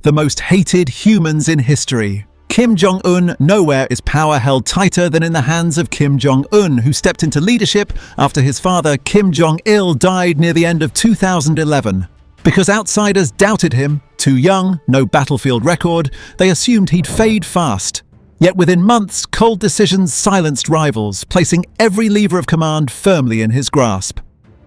The most hated humans in history. Kim Jong-un, nowhere is power held tighter than in the hands of Kim Jong-un, who stepped into leadership after his father Kim Jong-il died near the end of 2011. Because outsiders doubted him, too young, no battlefield record, they assumed he'd fade fast. Yet within months, cold decisions silenced rivals, placing every lever of command firmly in his grasp.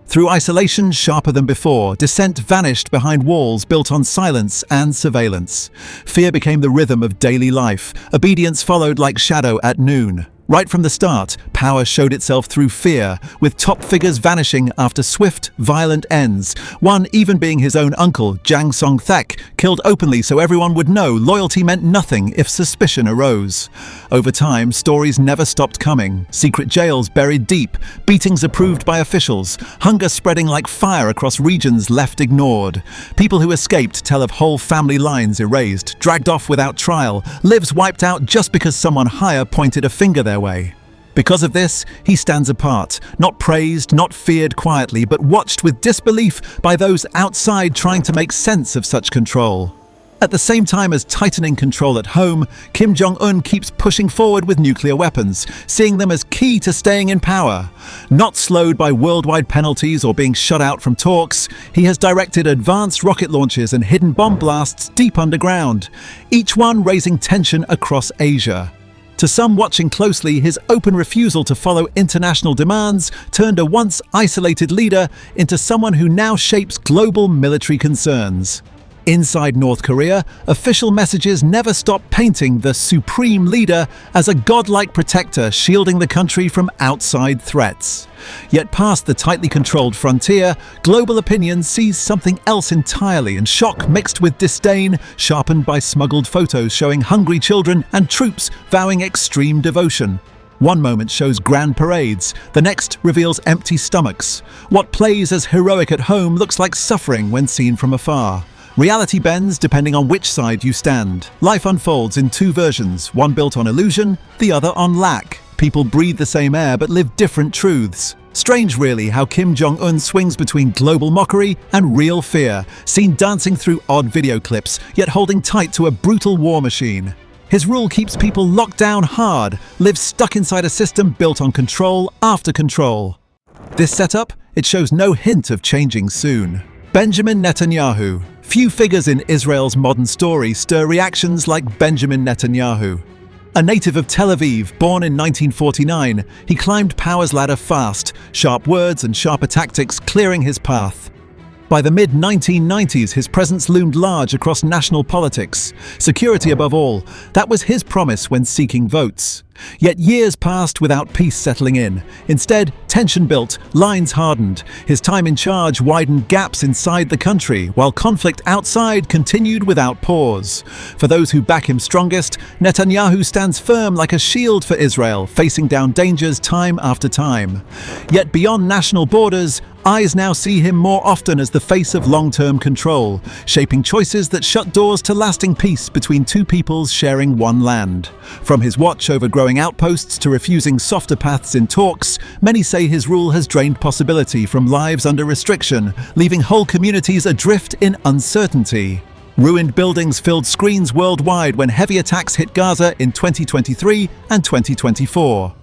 Through isolation sharper than before, dissent vanished behind walls built on silence and surveillance. Fear became the rhythm of daily life. Obedience followed like shadow at noon. Right from the start, power showed itself through fear, with top figures vanishing after swift, violent ends, one even being his own uncle, Jang Song-thaek, killed openly so everyone would know loyalty meant nothing if suspicion arose. Over time, stories never stopped coming. Secret jails buried deep, beatings approved by officials, hunger spreading like fire across regions left ignored. People who escaped tell of whole family lines erased, dragged off without trial, lives wiped out just because someone higher pointed a finger their way. Because of this, he stands apart, not praised, not feared quietly, but watched with disbelief by those outside trying to make sense of such control. At the same time as tightening control at home, Kim Jong-un keeps pushing forward with nuclear weapons, seeing them as key to staying in power. Not slowed by worldwide penalties or being shut out from talks, he has directed advanced rocket launches and hidden bomb blasts deep underground, each one raising tension across Asia. To some watching closely, his open refusal to follow international demands turned a once isolated leader into someone who now shapes global military concerns. Inside North Korea, official messages never stop painting the supreme leader as a godlike protector shielding the country from outside threats. Yet past the tightly controlled frontier, global opinion sees something else entirely, and shock mixed with disdain, sharpened by smuggled photos showing hungry children and troops vowing extreme devotion. One moment shows grand parades, the next reveals empty stomachs. What plays as heroic at home looks like suffering when seen from afar. Reality bends depending on which side you stand. Life unfolds in two versions, one built on illusion, the other on lack. People breathe the same air but live different truths. Strange really how Kim Jong-un swings between global mockery and real fear, seen dancing through odd video clips, yet holding tight to a brutal war machine. His rule keeps people locked down hard, lives stuck inside a system built on control after control. This setup, it shows no hint of changing soon. Benjamin Netanyahu. Few figures in Israel's modern story stir reactions like Benjamin Netanyahu. A native of Tel Aviv, born in 1949, he climbed power's ladder fast, sharp words and sharper tactics clearing his path. By the mid-1990s, his presence loomed large across national politics. Security above all, that was his promise when seeking votes. Yet years passed without peace settling in. Instead, tension built, lines hardened. His time in charge widened gaps inside the country, while conflict outside continued without pause. For those who back him strongest, Netanyahu stands firm like a shield for Israel, facing down dangers time after time. Yet beyond national borders, eyes now see him more often as the face of long-term control, shaping choices that shut doors to lasting peace between two peoples sharing one land. From his watch over growing outposts to refusing softer paths in talks, many say his rule has drained possibility from lives under restriction, leaving whole communities adrift in uncertainty. Ruined buildings filled screens worldwide when heavy attacks hit Gaza in 2023 and 2024.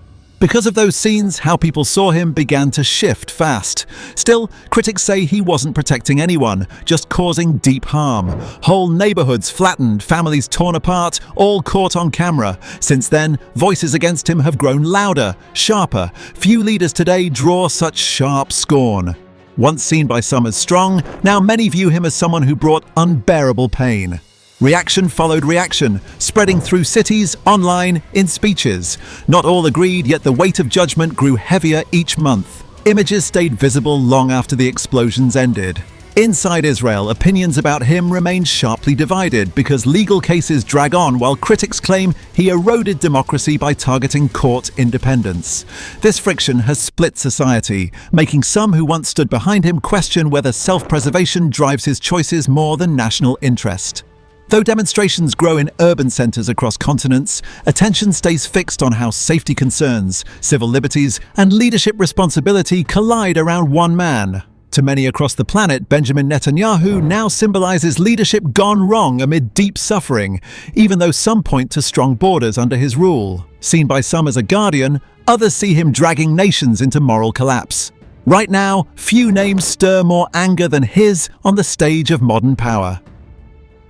Because of those scenes, how people saw him began to shift fast. Still, critics say he wasn't protecting anyone, just causing deep harm. Whole neighborhoods flattened, families torn apart, all caught on camera. Since then, voices against him have grown louder, sharper. Few leaders today draw such sharp scorn. Once seen by some as strong, now many view him as someone who brought unbearable pain. Reaction followed reaction, spreading through cities, online, in speeches. Not all agreed, yet the weight of judgment grew heavier each month. Images stayed visible long after the explosions ended. Inside Israel, opinions about him remain sharply divided because legal cases drag on while critics claim he eroded democracy by targeting court independence. This friction has split society, making some who once stood behind him question whether self-preservation drives his choices more than national interest. Though demonstrations grow in urban centres across continents, attention stays fixed on how safety concerns, civil liberties, and leadership responsibility collide around one man. To many across the planet, Benjamin Netanyahu now symbolizes leadership gone wrong amid deep suffering, even though some point to strong borders under his rule. Seen by some as a guardian, others see him dragging nations into moral collapse. Right now, few names stir more anger than his on the stage of modern power.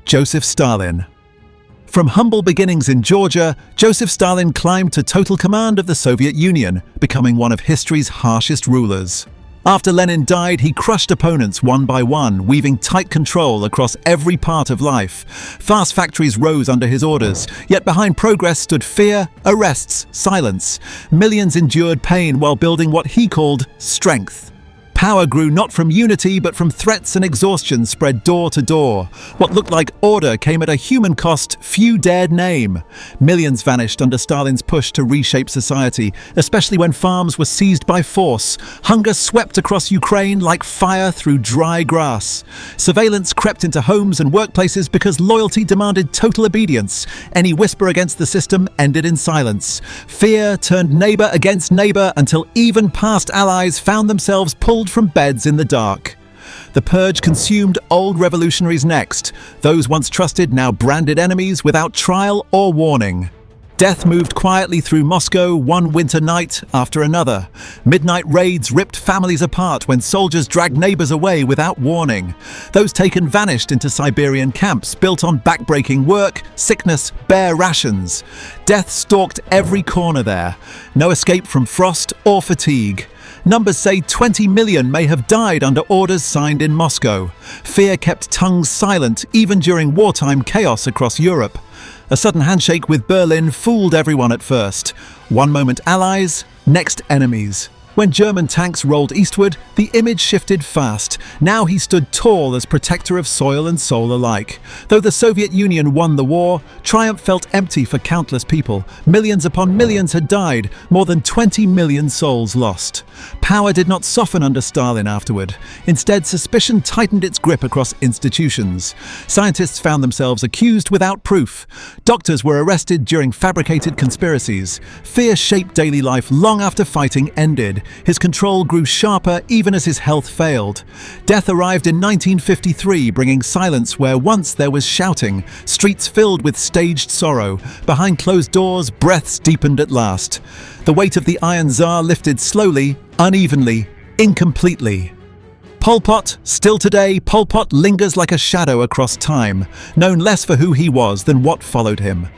Joseph Stalin. From humble beginnings in Georgia, Joseph Stalin climbed to total command of the Soviet Union, becoming one of history's harshest rulers. After Lenin died, he crushed opponents one by one, weaving tight control across every part of life. Fast factories rose under his orders, yet behind progress stood fear, arrests, silence. Millions endured pain while building what he called strength. Power grew not from unity, but from threats and exhaustion spread door to door. What looked like order came at a human cost few dared name. Millions vanished under Stalin's push to reshape society, especially when farms were seized by force. Hunger swept across Ukraine like fire through dry grass. Surveillance crept into homes and workplaces because loyalty demanded total obedience. Any whisper against the system ended in silence. Fear turned neighbor against neighbor until even past allies found themselves pulled from beds in the dark. The purge consumed old revolutionaries next, those once trusted now branded enemies without trial or warning. Death moved quietly through Moscow one winter night after another. Midnight raids ripped families apart when soldiers dragged neighbors away without warning. Those taken vanished into Siberian camps built on backbreaking work, sickness, bare rations. Death stalked every corner there. No escape from frost or fatigue. Numbers say 20 million may have died under orders signed in Moscow. Fear kept tongues silent even during wartime chaos across Europe. A sudden handshake with Berlin fooled everyone at first. One moment allies, next enemies. When German tanks rolled eastward, the image shifted fast. Now he stood tall as protector of soil and soul alike. Though the Soviet Union won the war, triumph felt empty for countless people. Millions upon millions had died, more than 20 million souls lost. Power did not soften under Stalin afterward. Instead, suspicion tightened its grip across institutions. Scientists found themselves accused without proof. Doctors were arrested during fabricated conspiracies. Fear shaped daily life long after fighting ended. His control grew sharper even as his health failed. Death arrived in 1953, bringing silence where once there was shouting, streets filled with staged sorrow. Behind closed doors, breaths deepened at last. The weight of the Iron Tsar lifted slowly, unevenly, incompletely. Pol Pot, still today, Pol Pot lingers like a shadow across time, known less for who he was than what followed him.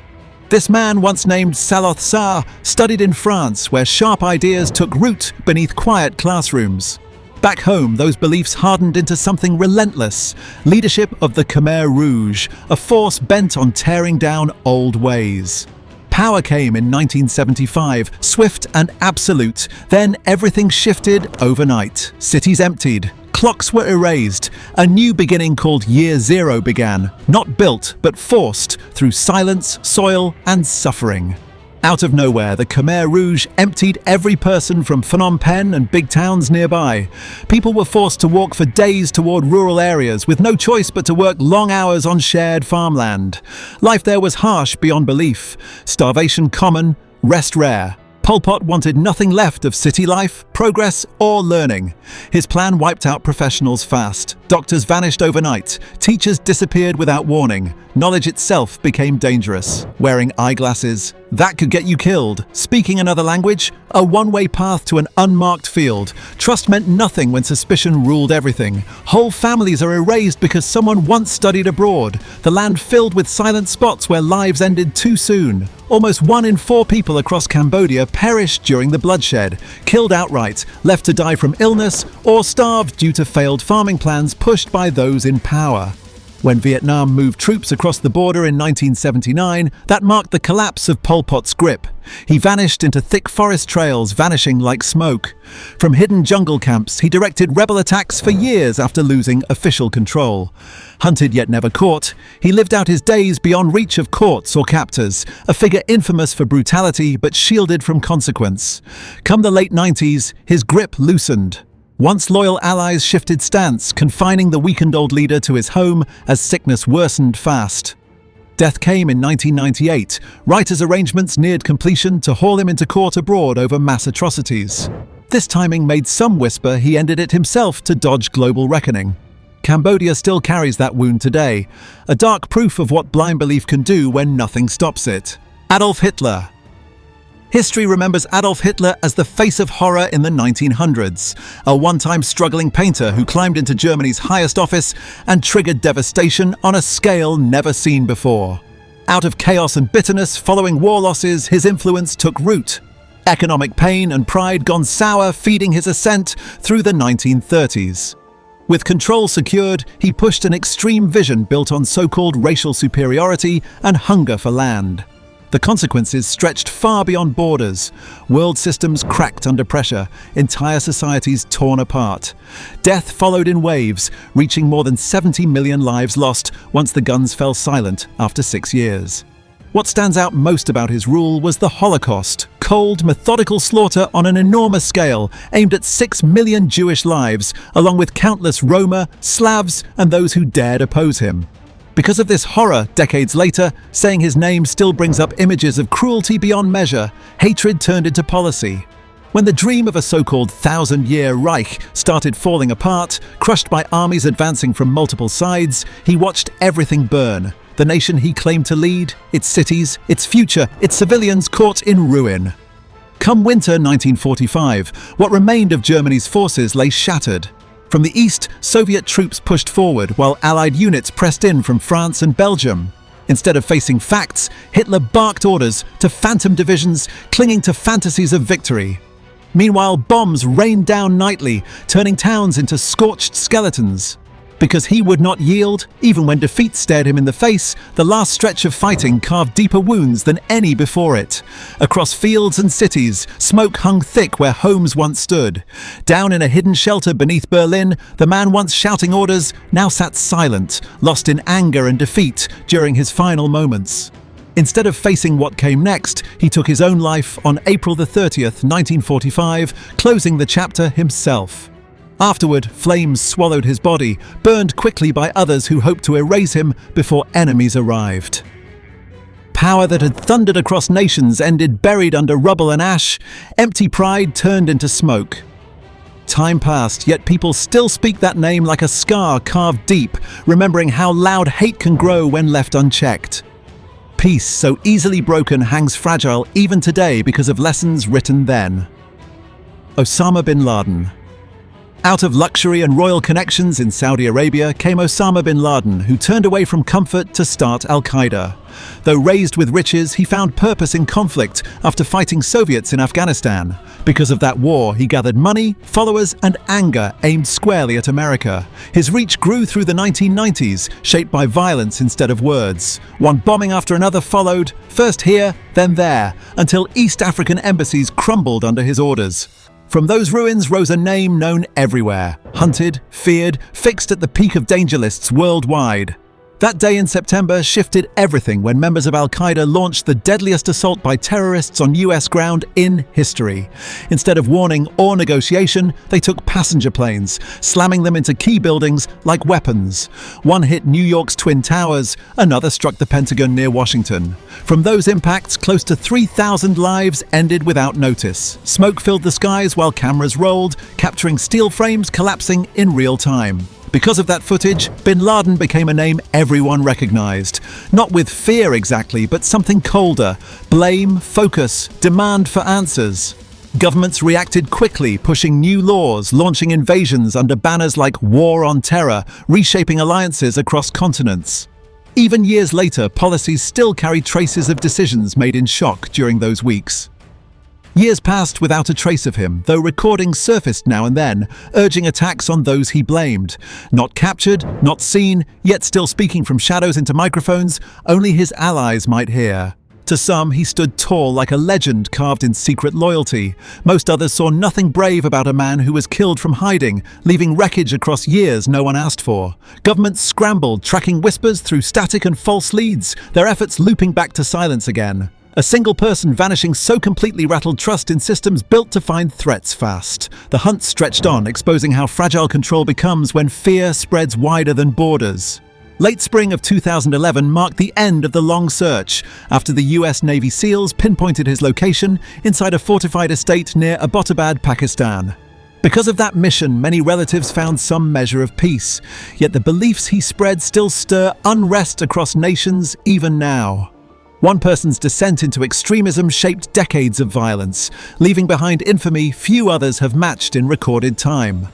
This man, once named Saloth Sar, studied in France, where sharp ideas took root beneath quiet classrooms. Back home, those beliefs hardened into something relentless: leadership of the Khmer Rouge, a force bent on tearing down old ways. Power came in 1975, swift and absolute. Then everything shifted overnight. Cities emptied. Clocks were erased. A new beginning called Year Zero began, not built, but forced through silence, soil, and suffering. Out of nowhere, the Khmer Rouge emptied every person from Phnom Penh and big towns nearby. People were forced to walk for days toward rural areas with no choice but to work long hours on shared farmland. Life there was harsh beyond belief. Starvation common, rest rare. Pol Pot wanted nothing left of city life, progress, or learning. His plan wiped out professionals fast. Doctors vanished overnight. Teachers disappeared without warning. Knowledge itself became dangerous. Wearing eyeglasses, that could get you killed. Speaking another language, a one-way path to an unmarked field. Trust meant nothing when suspicion ruled everything. Whole families are erased because someone once studied abroad. The land filled with silent spots where lives ended too soon. Almost 1 in 4 people across Cambodia perished during the bloodshed, killed outright, left to die from illness, or starved due to failed farming plans pushed by those in power. When Vietnam moved troops across the border in 1979, that marked the collapse of Pol Pot's grip. He vanished into thick forest trails, vanishing like smoke. From hidden jungle camps, he directed rebel attacks for years after losing official control. Hunted yet never caught, he lived out his days beyond reach of courts or captors, a figure infamous for brutality but shielded from consequence. Come the late 90s, his grip loosened. Once loyal allies shifted stance, confining the weakened old leader to his home as sickness worsened fast. Death came in 1998. Writers' arrangements neared completion to haul him into court abroad over mass atrocities. This timing made some whisper he ended it himself to dodge global reckoning. Cambodia still carries that wound today, a dark proof of what blind belief can do when nothing stops it. Adolf Hitler. History remembers Adolf Hitler as the face of horror in the 1900s, a one-time struggling painter who climbed into Germany's highest office and triggered devastation on a scale never seen before. Out of chaos and bitterness following war losses, his influence took root. Economic pain and pride gone sour, feeding his ascent through the 1930s. With control secured, he pushed an extreme vision built on so-called racial superiority and hunger for land. The consequences stretched far beyond borders. World systems cracked under pressure, entire societies torn apart. Death followed in waves, reaching more than 70 million lives lost once the guns fell silent after 6 years. What stands out most about his rule was the Holocaust, cold, methodical slaughter on an enormous scale, aimed at 6 million Jewish lives, along with countless Roma, Slavs, and those who dared oppose him. Because of this horror, decades later, saying his name still brings up images of cruelty beyond measure. Hatred turned into policy. When the dream of a so-called 1,000-year Reich started falling apart, crushed by armies advancing from multiple sides, he watched everything burn. The nation he claimed to lead, its cities, its future, its civilians caught in ruin. Come winter 1945, what remained of Germany's forces lay shattered. From the east, Soviet troops pushed forward while Allied units pressed in from France and Belgium. Instead of facing facts, Hitler barked orders to phantom divisions, clinging to fantasies of victory. Meanwhile, bombs rained down nightly, turning towns into scorched skeletons. Because he would not yield, even when defeat stared him in the face, the last stretch of fighting carved deeper wounds than any before it. Across fields and cities, smoke hung thick where homes once stood. Down in a hidden shelter beneath Berlin, the man once shouting orders now sat silent, lost in anger and defeat during his final moments. Instead of facing what came next, he took his own life on April the 30th, 1945, closing the chapter himself. Afterward, flames swallowed his body, burned quickly by others who hoped to erase him before enemies arrived. Power that had thundered across nations ended buried under rubble and ash. Empty pride turned into smoke. Time passed, yet people still speak that name like a scar carved deep, remembering how loud hate can grow when left unchecked. Peace, so easily broken, hangs fragile even today because of lessons written then. Osama bin Laden. Out of luxury and royal connections in Saudi Arabia came Osama bin Laden, who turned away from comfort to start al-Qaeda. Though raised with riches, he found purpose in conflict after fighting Soviets in Afghanistan. Because of that war, he gathered money, followers, and anger aimed squarely at America. His reach grew through the 1990s, shaped by violence instead of words. One bombing after another followed, first here, then there, until East African embassies crumbled under his orders. From those ruins rose a name known everywhere, hunted, feared, fixed at the peak of danger lists worldwide. That day in September shifted everything when members of al-Qaeda launched the deadliest assault by terrorists on US ground in history. Instead of warning or negotiation, they took passenger planes, slamming them into key buildings like weapons. One hit New York's Twin Towers, another struck the Pentagon near Washington. From those impacts, close to 3,000 lives ended without notice. Smoke filled the skies while cameras rolled, capturing steel frames collapsing in real time. Because of that footage, bin Laden became a name everyone recognized. Not with fear exactly, but something colder. Blame, focus, demand for answers. Governments reacted quickly, pushing new laws, launching invasions under banners like War on Terror, reshaping alliances across continents. Even years later, policies still carry traces of decisions made in shock during those weeks. Years passed without a trace of him, though recordings surfaced now and then, urging attacks on those he blamed. Not captured, not seen, yet still speaking from shadows into microphones only his allies might hear. To some, he stood tall like a legend carved in secret loyalty. Most others saw nothing brave about a man who was killed from hiding, leaving wreckage across years no one asked for. Governments scrambled, tracking whispers through static and false leads, their efforts looping back to silence again. A single person vanishing so completely rattled trust in systems built to find threats fast. The hunt stretched on, exposing how fragile control becomes when fear spreads wider than borders. Late spring of 2011 marked the end of the long search after the US Navy SEALs pinpointed his location inside a fortified estate near Abbottabad, Pakistan. Because of that mission, many relatives found some measure of peace, yet the beliefs he spread still stir unrest across nations even now. One person's descent into extremism shaped decades of violence, leaving behind infamy few others have matched in recorded time.